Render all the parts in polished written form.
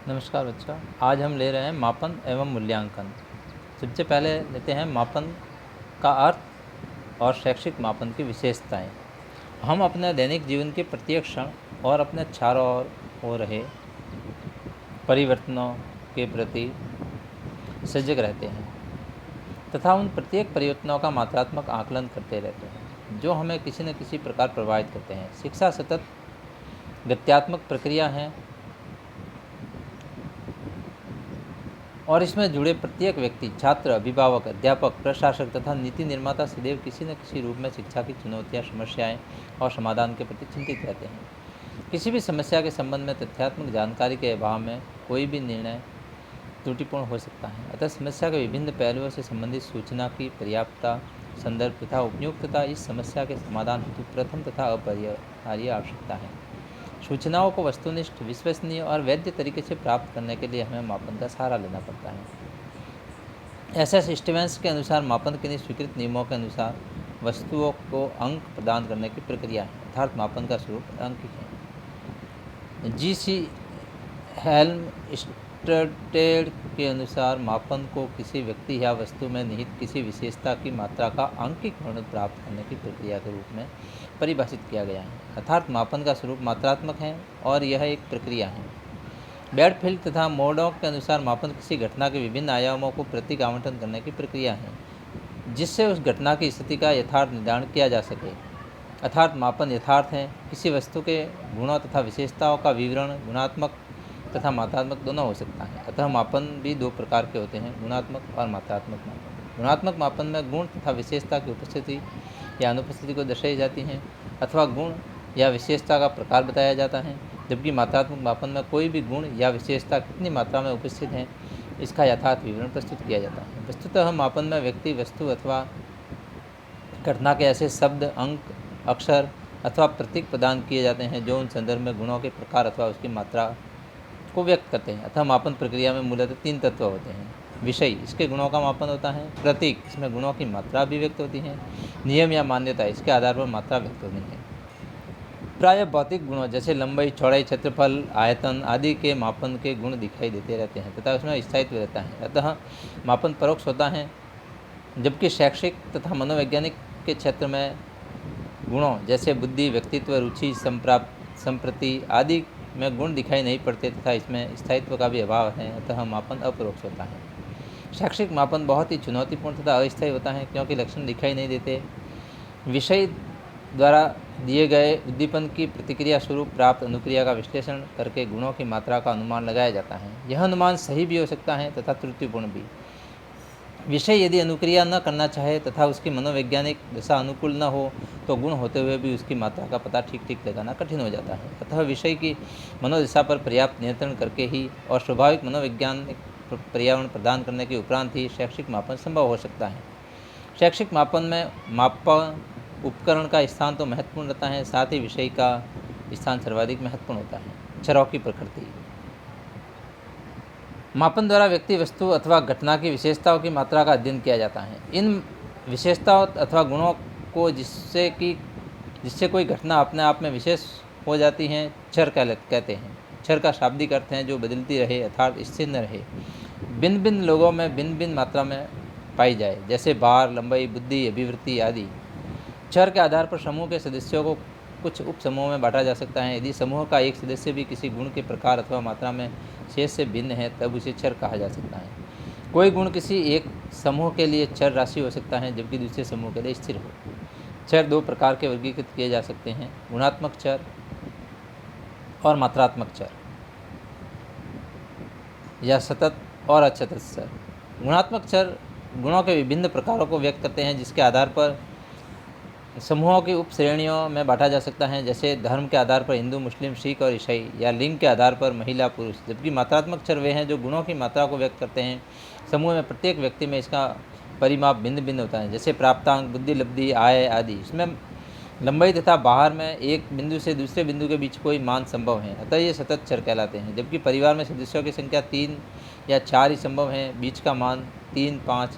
नमस्कार बच्चों। आज हम ले रहे हैं मापन एवं मूल्यांकन। सबसे पहले लेते हैं मापन का अर्थ और शैक्षिक मापन की विशेषताएं। हम अपने दैनिक जीवन के प्रत्येक क्षण और अपने चारों ओर हो रहे परिवर्तनों के प्रति सजग रहते हैं तथा उन प्रत्येक परिवर्तनों का मात्रात्मक आकलन करते रहते हैं जो हमें किसी न किसी प्रकार प्रभावित करते हैं। शिक्षा सतत गत्यात्मक प्रक्रिया है और इसमें जुड़े प्रत्येक व्यक्ति, छात्र, अभिभावक, अध्यापक, प्रशासक तथा नीति निर्माता सदैव किसी न किसी रूप में शिक्षा की चुनौतियां, समस्याएं और समाधान के प्रति चिंतित रहते हैं। किसी भी समस्या के संबंध में तथ्यात्मक जानकारी के अभाव में कोई भी निर्णय त्रुटिपूर्ण हो सकता है। अतः समस्या के विभिन्न पहलुओं से संबंधित सूचना की पर्याप्तता, संदर्भ तथा उपयुक्तता इस समस्या के समाधान हेतु प्रथम तथा अपरिहार्य आवश्यकता है। सूचनाओं को वस्तुनिष्ठ, विश्वसनीय और वैध तरीके से प्राप्त करने के लिए हमें मापन का सहारा लेना पड़ता है। एसएस स्टीवेंस के अनुसार मापन के स्वीकृत नियमों के अनुसार वस्तुओं को अंक प्रदान करने की प्रक्रिया है, अर्थात मापन का स्वरूप अंकित है। जी.सी. हेल्मस्टेड के अनुसार मापन को किसी व्यक्ति या वस्तु में निहित किसी विशेषता की मात्रा का अंकित वर्णन प्राप्त करने की प्रक्रिया के रूप में परिभाषित किया गया है, अर्थात मापन का स्वरूप मात्रात्मक है और यह एक प्रक्रिया है। बेडफील्ड तथा मोरडॉक के अनुसार मापन किसी घटना के विभिन्न आयामों को प्रतीक आवंटन करने की प्रक्रिया है जिससे उस घटना की स्थिति का यथार्थ निर्धारण किया जा सके, अर्थात मापन यथार्थ है। किसी वस्तु के गुणों तथा विशेषताओं का विवरण गुणात्मक तथा मात्रात्मक दोनों हो सकता है। अतः मापन भी दो प्रकार के होते हैं, गुणात्मक और मात्रात्मक मापन। गुणात्मक मापन में गुण तथा विशेषता की उपस्थिति या अनुपस्थिति को दर्शाई जाती हैं अथवा गुण या विशेषता का प्रकार बताया जाता है, जबकि मात्रात्मक मापन में कोई भी गुण या विशेषता कितनी मात्रा में उपस्थित है इसका यथार्थ विवरण प्रस्तुत किया जाता है। वस्तुतः मापन में व्यक्ति, वस्तु अथवा घटना के ऐसे शब्द, अंक, अक्षर अथवा प्रतीक प्रदान किए जाते हैं जो उन संदर्भ में गुणों के प्रकार अथवा उसकी मात्रा को व्यक्त करते हैं। अतः मापन प्रक्रिया में मूलतः तीन तत्व होते हैं। विषय, इसके गुणों का मापन होता है। प्रतीक, इसमें गुणों की मात्रा अभिव्यक्त होती है। नियम या मान्यता, इसके आधार पर मात्रा व्यक्त होती है। प्रायः भौतिक गुणों जैसे लंबाई, चौड़ाई, क्षेत्रफल, आयतन आदि के मापन के गुण दिखाई देते रहते हैं तथा उसमें स्थायित्व रहता है। अतः मापन परोक्ष होता है, जबकि शैक्षिक तथा मनोवैज्ञानिक के क्षेत्र में गुणों जैसे बुद्धि, व्यक्तित्व, रुचि, संप्रति आदि में गुण दिखाई नहीं पड़ते तथा इसमें स्थायित्व का भी अभाव है। अतः मापन अपरोक्ष होता है। शैक्षिक मापन बहुत ही चुनौतीपूर्ण तथा अस्थायी होता है क्योंकि लक्षण दिखाई नहीं देते। विषय द्वारा दिए गए उद्दीपन की प्रतिक्रिया स्वरूप प्राप्त अनुक्रिया का विश्लेषण करके गुणों की मात्रा का अनुमान लगाया जाता है। यह अनुमान सही भी हो सकता है तथा त्रुटिपूर्ण भी। विषय यदि अनुक्रिया न करना चाहे तथा उसकी मनोवैज्ञानिक दशा अनुकूल न हो तो गुण होते हुए भी उसकी मात्रा का पता ठीक लगाना कठिन हो जाता है। अतः विषय की मनोदशा पर पर्याप्त नियंत्रण करके ही और स्वाभाविक मनोवैज्ञानिक पर्यावरण प्रदान करने के उपरांत ही शैक्षिक मापन संभव हो सकता है। शैक्षिक मापन में मापन उपकरण का स्थान तो महत्वपूर्ण रहता है, साथ ही विषय का स्थान सर्वाधिक महत्वपूर्ण होता है। अक्षरों की प्रकृति, मापन द्वारा व्यक्ति, वस्तु अथवा घटना की विशेषताओं की मात्रा का अध्ययन किया जाता है। इन विशेषताओं अथवा गुणों को जिससे कोई घटना अपने आप में विशेष हो जाती है क्षर कहते हैं। क्षर का शाब्दिक अर्थ है जो बदलती रहे अर्थात स्थिर न रहे, भिन्न भिन्न लोगों में भिन्न भिन्न मात्रा में पाई जाए, जैसे भार, लंबाई, बुद्धि, अभिवृत्ति आदि। क्षर के आधार पर समूह के सदस्यों को कुछ उप समूहों में बांटा जा सकता है। यदि समूह का एक सदस्य भी किसी गुण के प्रकार अथवा मात्रा में शेष से भिन्न है तब उसे क्षर कहा जा सकता है। कोई गुण किसी एक समूह के लिए क्षर राशि हो सकता है जबकि दूसरे समूह के लिए स्थिर हो। क्षर दो प्रकार के वर्गीकृत किए जा सकते हैं, गुणात्मक क्षर और मात्रात्मक क्षर, या सतत और असतत क्षर। गुणात्मक क्षर गुणों के विभिन्न प्रकारों को व्यक्त करते हैं जिसके आधार पर समूहों की उप श्रेणियों में बांटा जा सकता है, जैसे धर्म के आधार पर हिंदू, मुस्लिम, सिख और ईसाई, या लिंग के आधार पर महिला, पुरुष। जबकि मात्रात्मक क्षर वे हैं जो गुणों की मात्रा को व्यक्त करते हैं। समूह में प्रत्येक व्यक्ति में इसका परिमाप भिन्न भिन्न होता है, जैसे प्राप्तांक, बुद्धि, लब्धि, आय आदि। इसमें लंबाई तथा बाहर में एक बिंदु से दूसरे बिंदु के बीच कोई मान संभव है, अतः ये सतत क्षर कहलाते हैं। जबकि परिवार में सदस्यों की संख्या 3 या 4 ही संभव है, बीच का मान 3.5,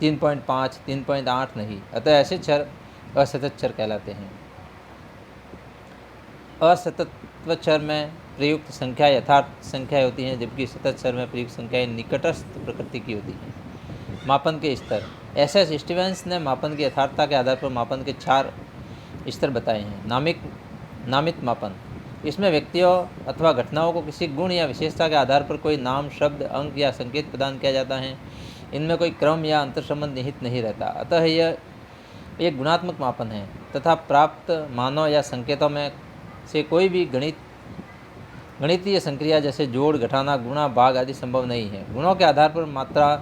3.8 नहीं, अतः ऐसे क्षर असतत क्षर कहलाते हैं। असतत्व क्षर में प्रयुक्त संख्या यथार्थ संख्या होती हैं, जबकि सतत स्वर में प्रयुक्त संख्याएं निकटस्थ प्रकृति की होती हैं। मापन के स्तर। एस स्टीवेंस ने मापन की यथार्थता के आधार पर मापन के 4 स्तर बताए हैं। नामित मापन। इसमें व्यक्तियों अथवा घटनाओं को किसी गुण या विशेषता के आधार पर कोई नाम, शब्द, अंक या संकेत प्रदान किया जाता है। इनमें कोई क्रम या अंतर संबंध निहित नहीं रहता, अतः यह एक गुणात्मक मापन है तथा प्राप्त मानों या संकेतों में से कोई भी गणितीय संक्रिया जैसे जोड़, घटाना, गुणा, भाग आदि संभव नहीं है। गुणों के आधार पर मात्रा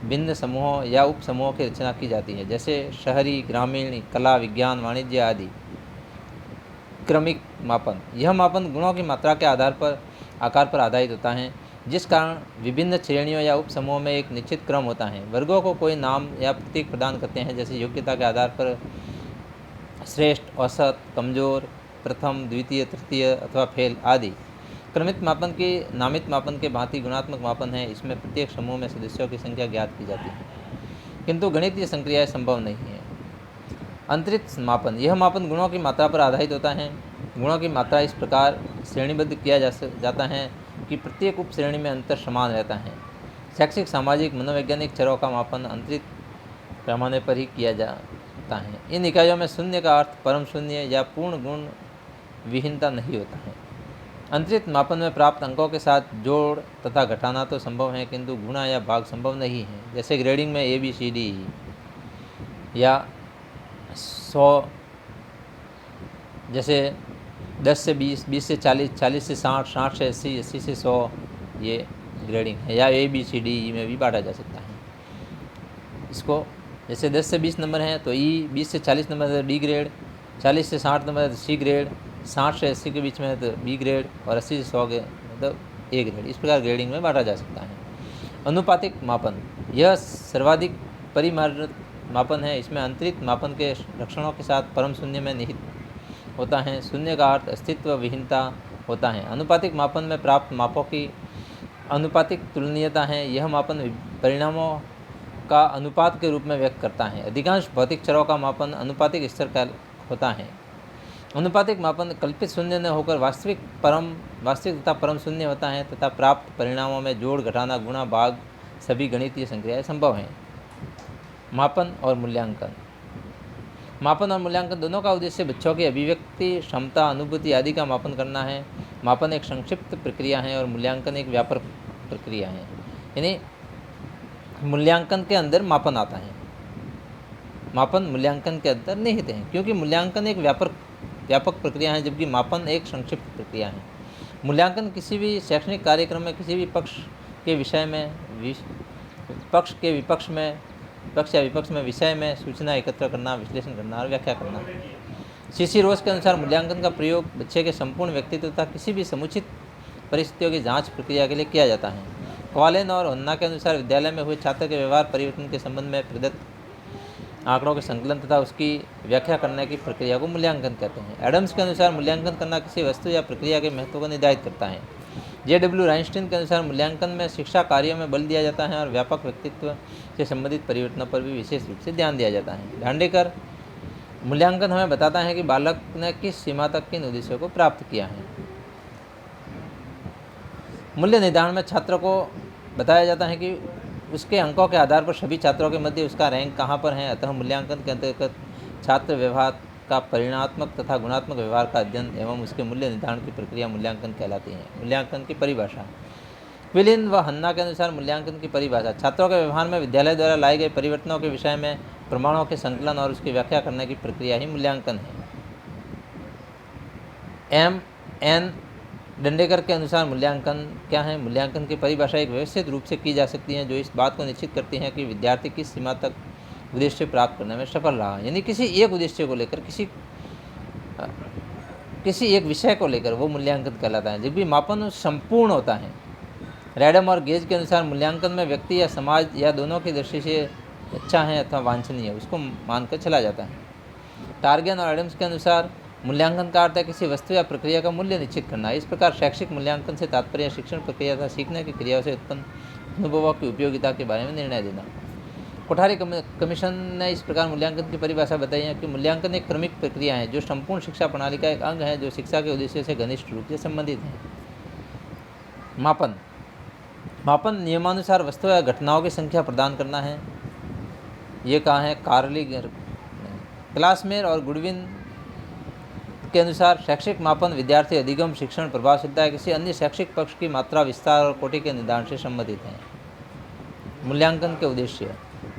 भिन्न समूहों या उप समूहों की रचना की जाती है, जैसे शहरी, ग्रामीण, कला, विज्ञान, वाणिज्य आदि। क्रमिक मापन। यह मापन गुणों की मात्रा के आधार पर आकार पर आधारित होता है, जिस कारण विभिन्न श्रेणियों या उप समूहों में एक निश्चित क्रम होता है। वर्गों को कोई नाम या प्रतीक प्रदान करते हैं, जैसे योग्यता के आधार पर श्रेष्ठ, औसत, कमजोर, प्रथम, द्वितीय, तृतीय अथवा फेल आदि। क्रमिक मापन की नामित मापन के भांति गुणात्मक मापन है। इसमें प्रत्येक समूह में सदस्यों की संख्या ज्ञात की जाती है, किंतु गणितीय संक्रियाएं संभव नहीं है। अंतरिक्ष मापन। यह मापन गुणों की मात्रा पर आधारित होता है। गुणों की मात्रा इस प्रकार श्रेणीबद्ध किया जाता है कि प्रत्येक उप श्रेणी में अंतर समान रहता है। शैक्षिक, सामाजिक, मनोवैज्ञानिक चरों का मापन अंतरिक्ष पैमाने पर ही किया जाता है। इन इकाइयों में शून्य का अर्थ परम शून्य या पूर्ण गुण विहीनता नहीं होता है। अंतरिक्ष मापन में प्राप्त अंकों के साथ जोड़ तथा घटाना तो संभव है, किंतु गुणा या भाग संभव नहीं है। जैसे ग्रेडिंग में ABCD या 100, जैसे 10 से 20, 20 से 40, 40 से 60, 60 से 80, 80 से 100 ये ग्रेडिंग है। या ABCD में भी बांटा जा सकता है इसको। जैसे 10 से 20 नंबर हैं तो E, 20 से 40 नंबर है तो D ग्रेड, 40 से 60 नंबर है तो C ग्रेड, 60 से 80 के बीच में है तो B ग्रेड और 80 से 100 के मतलब A ग्रेड। इस प्रकार ग्रेडिंग में बांटा जा सकता है। अनुपातिक मापन। यह सर्वाधिक परिमार्जित मापन है। इसमें अंतरिक्ष मापन के लक्षणों के साथ परम शून्य में निहित होता है। शून्य का अर्थ अस्तित्व विहीनता होता है। अनुपातिक मापन में प्राप्त मापों की अनुपातिक तुलनीयता है। यह मापन परिणामों का अनुपात के रूप में व्यक्त करता है। अधिकांश भौतिक चरों का मापन अनुपातिक स्तर का होता है। अनुपातिक मापन कल्पित शून्य न होकर वास्तविक तथा परम शून्य होता है तथा प्राप्त परिणामों में जोड़, घटाना, गुणा, भाग सभी गणितीय संक्रियाएं संभव हैं। मापन और मूल्यांकन। मापन और मूल्यांकन दोनों का उद्देश्य बच्चों की अभिव्यक्ति क्षमता, अनुभूति आदि का मापन करना है। मापन एक संक्षिप्त प्रक्रिया है और मूल्यांकन एक व्यापक प्रक्रिया है। यानी मूल्यांकन के अंदर मापन आता है, मापन मूल्यांकन के अंदर निहित है, क्योंकि मूल्यांकन एक व्यापक प्रक्रिया है, जबकि मापन एक संक्षिप्त प्रक्रिया है। मूल्यांकन किसी भी शैक्षणिक कार्यक्रम में किसी भी पक्ष या विपक्ष में विषय में सूचना एकत्र करना, विश्लेषण करना और व्याख्या करना। सीसी रोज के अनुसार मूल्यांकन का प्रयोग बच्चे के संपूर्ण व्यक्तित्व तथा किसी भी समुचित परिस्थितियों की जांच प्रक्रिया के लिए किया जाता है। क्वालेन और होन्ना के अनुसार विद्यालय में हुए छात्र के व्यवहार परिवर्तन के संबंध में प्रदत्त आंकड़ों के संकलन तथा उसकी व्याख्या करने की प्रक्रिया को मूल्यांकन कहते हैं। एडम्स के अनुसार मूल्यांकन करना किसी वस्तु या प्रक्रिया के महत्व को निर्धारित करता है। JW राइनस्टीन के अनुसार मूल्यांकन में शिक्षा कार्यों में बल दिया जाता है और व्यापक व्यक्तित्व से संबंधित परिवर्तनों पर भी विशेष रूप से ध्यान दिया जाता है। दांडेकर मूल्यांकन हमें बताता है कि बालक ने किस सीमा तक किन उद्देश्यों को प्राप्त किया है। मूल्य निर्धारण में छात्र को बताया जाता है कि उसके अंकों के आधार पर सभी छात्रों के मध्य उसका रैंक कहाँ पर है। अतः मूल्यांकन के अंतर्गत छात्र व्यवहार का परिणात्मक तथा गुणात्मक व्यवहार का अध्ययन एवं उसके मूल्य निर्धारण की प्रक्रिया मूल्यांकन कहलाती है। मूल्यांकन की परिभाषा। क्विलिन व हन्ना के अनुसार मूल्यांकन की परिभाषा छात्रों के व्यवहार में विद्यालय द्वारा लाए गए परिवर्तनों के विषय में प्रमाणों के संकलन और उसकी व्याख्या करने की प्रक्रिया ही मूल्यांकन है। M.N. डंडेकर के अनुसार मूल्यांकन क्या है? मूल्यांकन की परिभाषा एक व्यवस्थित रूप से की जा सकती है जो इस बात को निश्चित करती है कि विद्यार्थी किस सीमा तक उद्देश्य प्राप्त करने में सफल रहा। यानी किसी एक उद्देश्य को लेकर किसी एक विषय को लेकर वो मूल्यांकन कहलाता है, जबकि मापन संपूर्ण होता है। रैडम और गेज के अनुसार मूल्यांकन में व्यक्ति या समाज या दोनों की दृष्टि से अच्छा है अथवा वांछनीय है उसको मानकर चला जाता है। टार्गेन और एडम्स के अनुसार मूल्यांकन का अर्थ है किसी वस्तु या प्रक्रिया का मूल्य निश्चित करना। इस प्रकार शैक्षिक मूल्यांकन से तात्पर्य शिक्षण प्रक्रिया तथा सीखने की क्रियाओं से उत्पन्न अनुभवों की उपयोगिता के बारे में निर्णय देना। कोठारी कमीशन ने इस प्रकार मूल्यांकन की परिभाषा बताई है कि मूल्यांकन एक क्रमिक प्रक्रिया है जो संपूर्ण शिक्षा प्रणाली का एक अंग है जो शिक्षा के उद्देश्य से घनिष्ठ रूप से संबंधित है। मापन। मापन नियमानुसार वस्तु या घटनाओं की संख्या प्रदान करना है। ये कहाँ है? कार्ली क्लासमेर और गुडविन के अनुसार शैक्षिक मापन विद्यार्थी अधिगम, शिक्षण, प्रभावशीलता या किसी अन्य शैक्षिक पक्ष की मात्रा, विस्तार और कोटि के निर्धारण से संबंधित हैं। मूल्यांकन के उद्देश्य।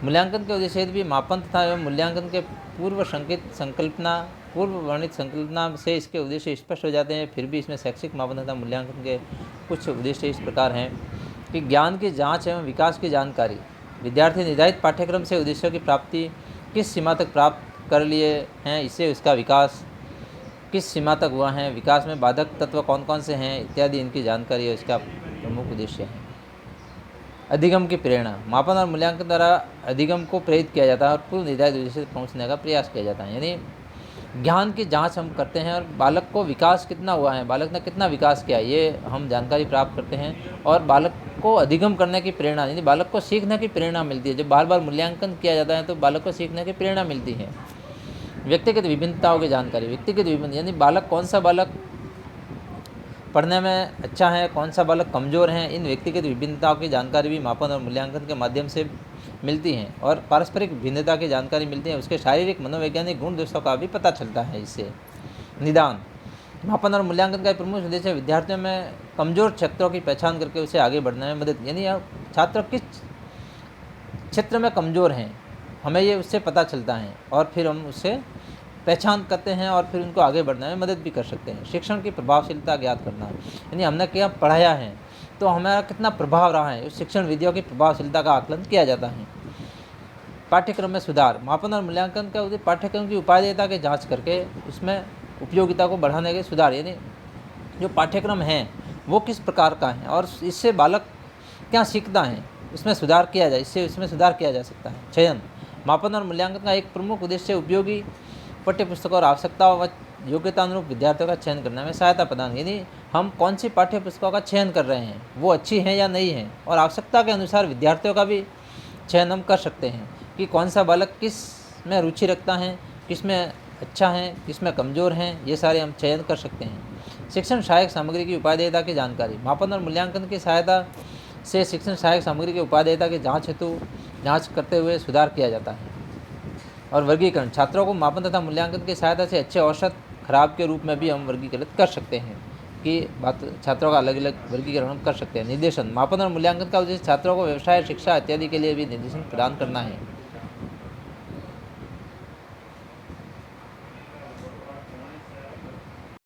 मूल्यांकन के उद्देश्य भी मापन तथा एवं मूल्यांकन के पूर्व वर्णित संकल्पना से इसके उद्देश्य स्पष्ट हो जाते हैं। फिर भी इसमें शैक्षिक मापन तथा मूल्यांकन के कुछ उद्देश्य इस प्रकार हैं कि ज्ञान की जांच एवं विकास की जानकारी, विद्यार्थी निर्धारित पाठ्यक्रम से उद्देश्यों की प्राप्ति किस सीमा तक प्राप्त कर लिए हैं, इससे उसका विकास किस सीमा तक हुआ है, विकास में बाधक तत्व कौन कौन से हैं इत्यादि, इनकी जानकारी है इसका प्रमुख उद्देश्य है। अधिगम की प्रेरणा। मापन और मूल्यांकन द्वारा अधिगम को प्रेरित किया जाता है और पूर्व निर्धारित उद्देश्य तक पहुँचने का प्रयास किया जाता है। यानी ज्ञान की जांच हम करते हैं और बालक को विकास कितना हुआ है, बालक ने कितना विकास किया, ये हम जानकारी प्राप्त करते हैं। और बालक को अधिगम करने की प्रेरणा, यानी बालक को सीखने की प्रेरणा मिलती है। जब बार बार मूल्यांकन किया जाता है तो बालक को सीखने की प्रेरणा मिलती है। व्यक्तिगत विभिन्नताओं की जानकारी। व्यक्तिगत विभिन्न यानी बालक, कौन सा बालक पढ़ने में अच्छा है, कौन सा बालक कमज़ोर है, इन व्यक्तिगत विभिन्नताओं की जानकारी भी मापन और मूल्यांकन के माध्यम से मिलती हैं। और पारस्परिक भिन्नता की जानकारी मिलती है, उसके शारीरिक मनोवैज्ञानिक गुण दोषों का भी पता चलता है इससे। निदान। मापन और मूल्यांकन का प्रमुख उद्देश्य विद्यार्थियों में कमज़ोर क्षेत्रों की पहचान करके उसे आगे बढ़ने में मदद, यानी छात्र किस क्षेत्र में कमज़ोर हैं हमें ये उससे पता चलता है और फिर हम उससे पहचान करते हैं और फिर उनको आगे बढ़ने में मदद भी कर सकते हैं। शिक्षण की प्रभावशीलता ज्ञात करना, यानी हमने क्या पढ़ाया है तो हमारा कितना प्रभाव रहा है, उस शिक्षण विधियों की प्रभावशीलता का आकलन किया जाता है। पाठ्यक्रम में सुधार। मापन और मूल्यांकन का उद्देश्य पाठ्यक्रम की उपादेयता की जाँच करके उसमें उपयोगिता को बढ़ाने के सुधार, यानी जो पाठ्यक्रम है वो किस प्रकार का है और इससे बालक क्या सीखता है, इसमें सुधार किया जाए, इसमें सुधार किया जा सकता है। चयन। मापन और मूल्यांकन का एक प्रमुख उद्देश्य उपयोगी पाठ्यपुस्तकों और आवश्यकताओं व योग्यता अनुरूप विद्यार्थियों का चयन करने में सहायता प्रदान, यानी हम कौन सी पाठ्य पुस्तकों का चयन कर रहे हैं, वो अच्छी हैं या नहीं है, और आवश्यकता के अनुसार विद्यार्थियों का भी चयन हम कर सकते हैं कि कौन सा बालक किस में रुचि रखता है, किस में अच्छा है, किस में कमज़ोर हैं, ये सारे हम चयन कर सकते हैं। शिक्षण सहायक सामग्री की उपादेयता की जानकारी। मापन और मूल्यांकन की सहायता से शिक्षण सहायक सामग्री की उपादेयता की जाँच हेतु जाँच करते हुए सुधार किया जाता है। और वर्गीकरण। छात्रों को मापन तथा मूल्यांकन की सहायता से अच्छे, औसत, खराब के रूप में भी हम वर्गीकृत कर सकते हैं कि छात्रों का अलग अलग वर्गीकरण हम कर सकते हैं। निर्देशन। मापन और मूल्यांकन का उद्देश्य छात्रों को व्यवसाय, शिक्षा इत्यादि के लिए भी निर्देशन प्रदान करना है।